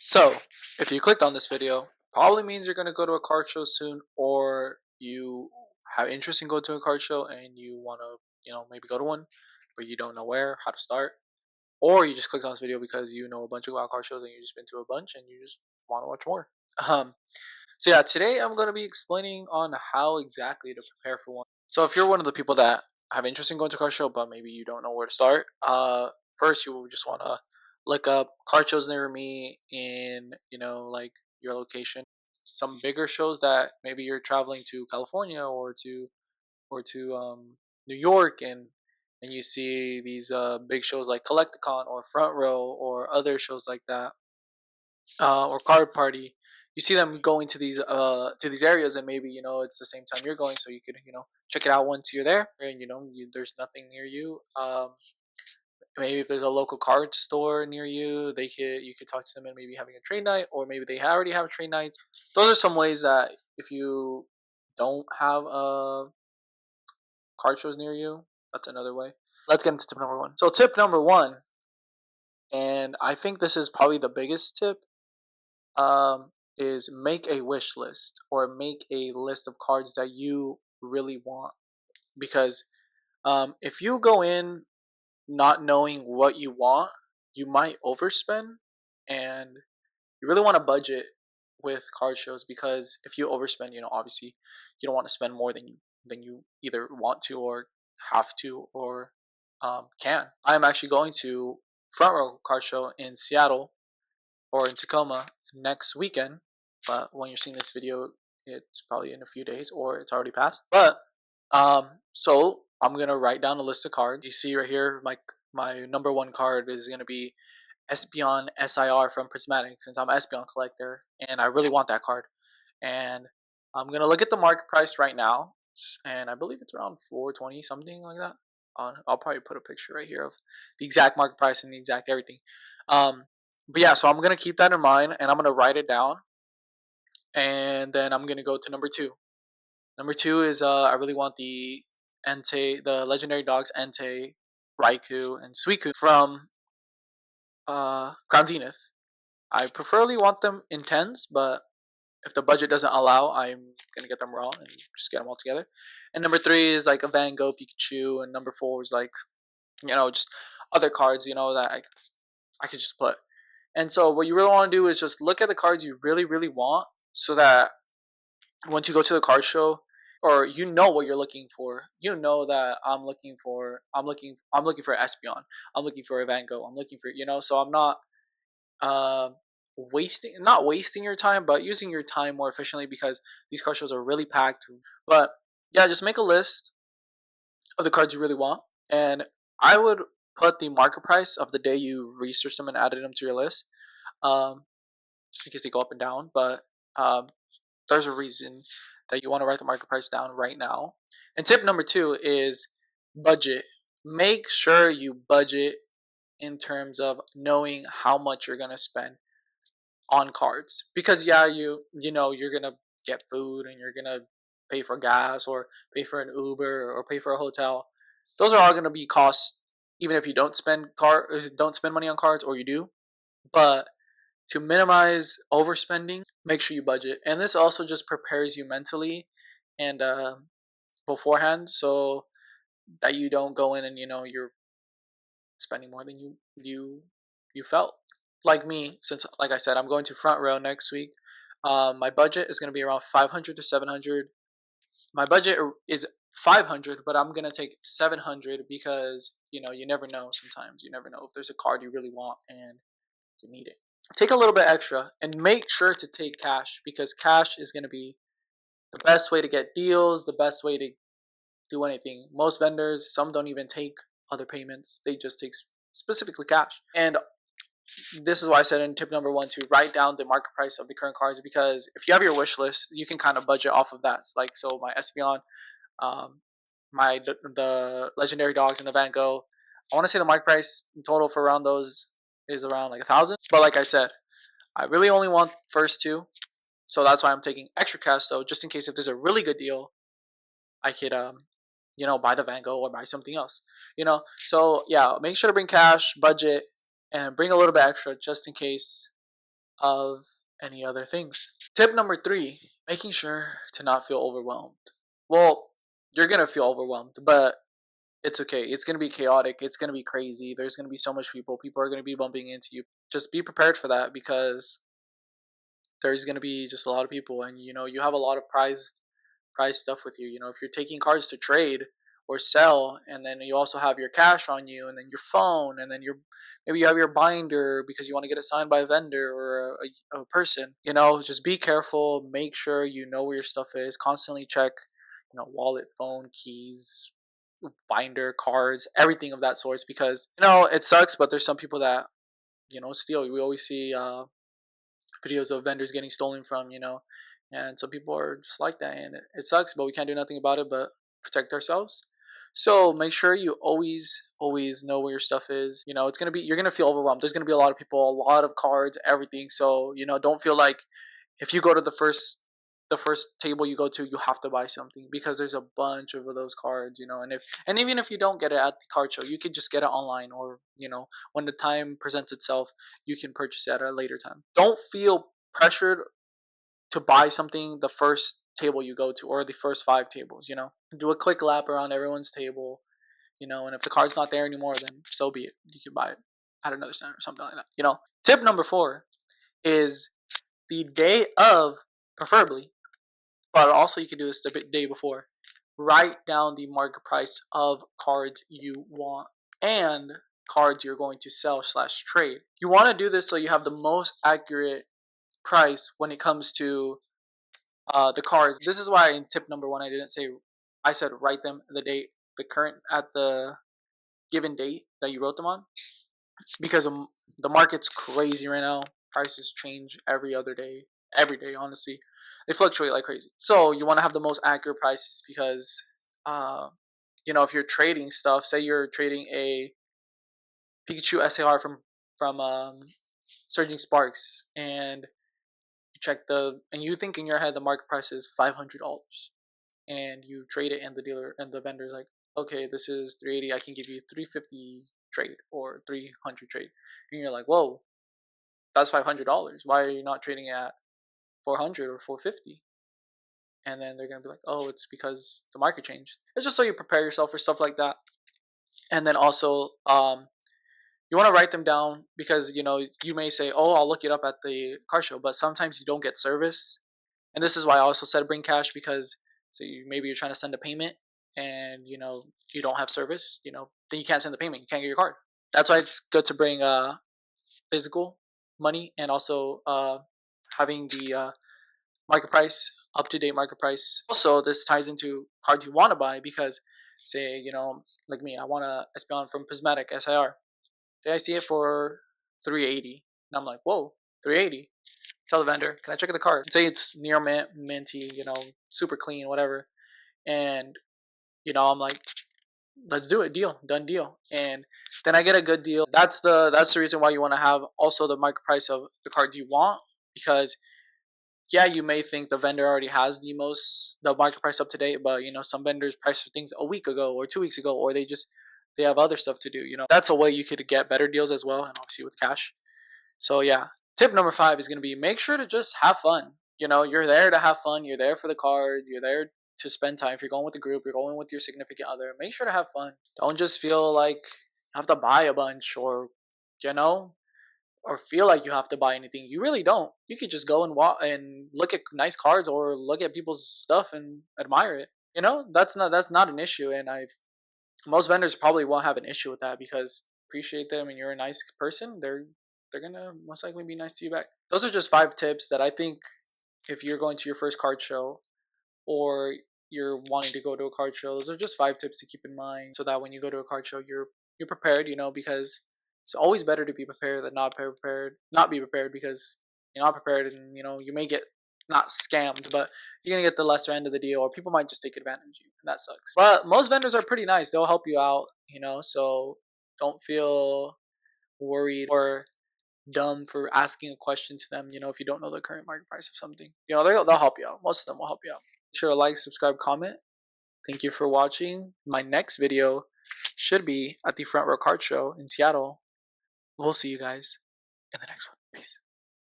So, if you clicked on this video, probably means you're going to go to a card show soon, or you have interest in going to a card show and you want to, maybe go to one, but you don't know where, how to start, or you just clicked on this video because you know a bunch about card shows and you just been to a bunch and you just want to watch more. Um, so yeah, today I'm going to be explaining on how exactly to prepare for one. So if you're one of the people that have interest in going to a car show, but maybe you don't know where to start, first you will just want to look up car shows near me in like your location. Some bigger shows that maybe you're traveling to California or to New York, and you see these big shows like Collecticon or Front Row or other shows like that, or Card Party. You see them going to these areas, and maybe it's the same time you're going, so you could check it out once you're there, and there's nothing near you. Maybe if there's a local card store near you, you could talk to them and maybe having a trade night, or maybe they already have trade nights. Those are some ways that if you don't have card shows near you, that's another way. Let's get into tip number one. So tip number one, and I think this is probably the biggest tip, is make a wish list or make a list of cards that you really want. Because if you go in not knowing what you want, you might overspend, and you really want to budget with card shows, because if you overspend, obviously you don't want to spend more than you either want to or have to or can. I am actually going to Front Row Card Show in Seattle or in Tacoma next weekend. But when you're seeing this video, it's probably in a few days or it's already passed. But so I'm gonna write down a list of cards. You see right here, my number one card is gonna be Espeon SIR from Prismatic, since I'm an Espeon collector and I really want that card. And I'm gonna look at the market price right now, and I believe it's around 420, something like that. I'll probably put a picture right here of the exact market price and the exact everything. Um, but yeah, so I'm gonna keep that in mind and I'm gonna write it down, and then I'm gonna go to number two. Number two is I really want the legendary dogs Entei, Raikou, and Suicune from Crown Zenith. I preferably want them in tens, but if the budget doesn't allow, I'm gonna get them raw and just get them all together. And number three is like a Van Gogh Pikachu, and number four is like just other cards that I could just put. And so what you really want to do is just look at the cards you really really want, so that once you go to the card show, or what you're looking for, that I'm looking for Espeon, I'm looking for a Van Gogh, I'm looking for so I'm not uh, wasting your time, but using your time more efficiently, because these card shows are really packed. But yeah, just make a list of the cards you really want, and I would put the market price of the day you research them and added them to your list, um, just in case they go up and down. But there's a reason that you want to write the market price down right now. And tip number two is budget. Make sure you budget in terms of knowing how much you're gonna spend on cards, because yeah, you're gonna get food and you're gonna pay for gas or pay for an Uber or pay for a hotel. Those are all gonna be costs, even if you don't spend money on cards, or you do. But to minimize overspending, make sure you budget, and this also just prepares you mentally and beforehand, so that you don't go in and you're spending more than you felt. Like me, since like I said, I'm going to Front Row next week. My budget is going to be around 500 to 700. My budget is 500, but I'm gonna take 700 because you never know. Sometimes you never know if there's a card you really want and you need it. Take a little bit extra and make sure to take cash, because cash is gonna be the best way to get deals, the best way to do anything. Most vendors, some don't even take other payments; they just take specifically cash. And this is why I said in tip number one to write down the market price of the current cards, because if you have your wish list, you can kind of budget off of that. It's like, so my Espeon, um, the legendary dogs, and the Van Gogh. I want to say the market price in total for around those is around like 1,000. But like I said, I really only want first two, so that's why I'm taking extra cash though, just in case if there's a really good deal, I could buy the Van Gogh or buy something else. So yeah, make sure to bring cash, budget, and bring a little bit extra just in case of any other things. Tip number 3, making sure to not feel overwhelmed. Well, you're going to feel overwhelmed, but it's okay. It's going to be chaotic. It's going to be crazy. There's going to be so much people. People are going to be bumping into you. Just be prepared for that, because there's going to be just a lot of people, and you have a lot of prize stuff with you. If you're taking cards to trade or sell, and then you also have your cash on you, and then your phone, and then maybe you have your binder because you want to get it signed by a vendor or a person. Just be careful. Make sure you know where your stuff is. Constantly check, wallet, phone, keys, binder, cards, everything of that sort, because it sucks, but there's some people that steal. We always see videos of vendors getting stolen from, and some people are just like that, and it sucks, but we can't do nothing about it but protect ourselves. So make sure you always know where your stuff is. You're gonna feel overwhelmed. There's gonna be a lot of people, a lot of cards, everything. So don't feel like if you go to the first table you go to, you have to buy something, because there's a bunch of those cards, and even if you don't get it at the card show, you could just get it online, or when the time presents itself, you can purchase it at a later time. Don't feel pressured to buy something the first table you go to, or the first 5 tables. Do a quick lap around everyone's table, and if the card's not there anymore, then so be it. You can buy it at another center or something like that. Tip number 4 is the day of, preferably, but also you can do this the day before. Write down the market price of cards you want and cards you're going to sell / trade. You want to do this so you have the most accurate price when it comes to the cards. This is why in tip number 1 I said write them the date, at the given date that you wrote them on, because the market's crazy right now. Prices change every other day, every day. Honestly, they fluctuate like crazy. So you want to have the most accurate prices, because if you're trading stuff, say you're trading a Pikachu SAR from Surging Sparks, and and you think in your head the market price is $500, and you trade it, and the vendor's like, okay, this is 380, I can give you 350 trade or 300 trade, and you're like, whoa, that's $500. Why are you not trading it at 400 or 450? And then they're gonna be like, oh, it's because the market changed. It's just so you prepare yourself for stuff like that. And then also, you want to write them down, because you may say, oh, I'll look it up at the car show, but sometimes you don't get service. And this is why I also said bring cash, because maybe you're trying to send a payment, and you don't have service, then you can't send the payment, you can't get your card. That's why it's good to bring physical money, and also having the market price, up to date market price. Also, this ties into cards you want to buy, because say like me, I want a Espeon from Prismatic SIR. Say I see it for 380, and I'm like, whoa, 380. Tell the vendor, can I check the card? Say it's near minty, super clean, whatever. And I'm like, let's do it, done deal. And then I get a good deal. That's the reason why you want to have also the market price of the card you want, because yeah, you may think the vendor already has the market price up to date, but some vendors price things a week ago or 2 weeks ago, or they have other stuff to do. That's a way you could get better deals as well, and obviously with cash. So yeah, tip number 5 is gonna be, make sure to just have fun. You're there to have fun. You're there for the cards. You're there to spend time. If you're going with a group, you're going with your significant other, make sure to have fun. Don't just feel like you have to buy a bunch, you know, or feel like you have to buy anything. You really don't. You could just go and look at nice cards, or look at people's stuff and admire it. That's not an issue, and most vendors probably won't have an issue with that, because appreciate them and you're a nice person. They're gonna most likely be nice to you back. Those are just 5 tips that I think, if you're going to your first card show, or you're wanting to go to a card show, those are just 5 tips to keep in mind, so that when you go to a card show, you're prepared. Because it's always better to be prepared than not be prepared, because you're not prepared, and you may get not scammed, but you're gonna get the lesser end of the deal, or people might just take advantage of you, and that sucks. But most vendors are pretty nice; they'll help you out, So don't feel worried or dumb for asking a question to them. If you don't know the current market price of something, they'll help you out. Most of them will help you out. Be sure to like, subscribe, comment. Thank you for watching. My next video should be at the Front Row Card Show in Seattle. We'll see you guys in the next one. Peace.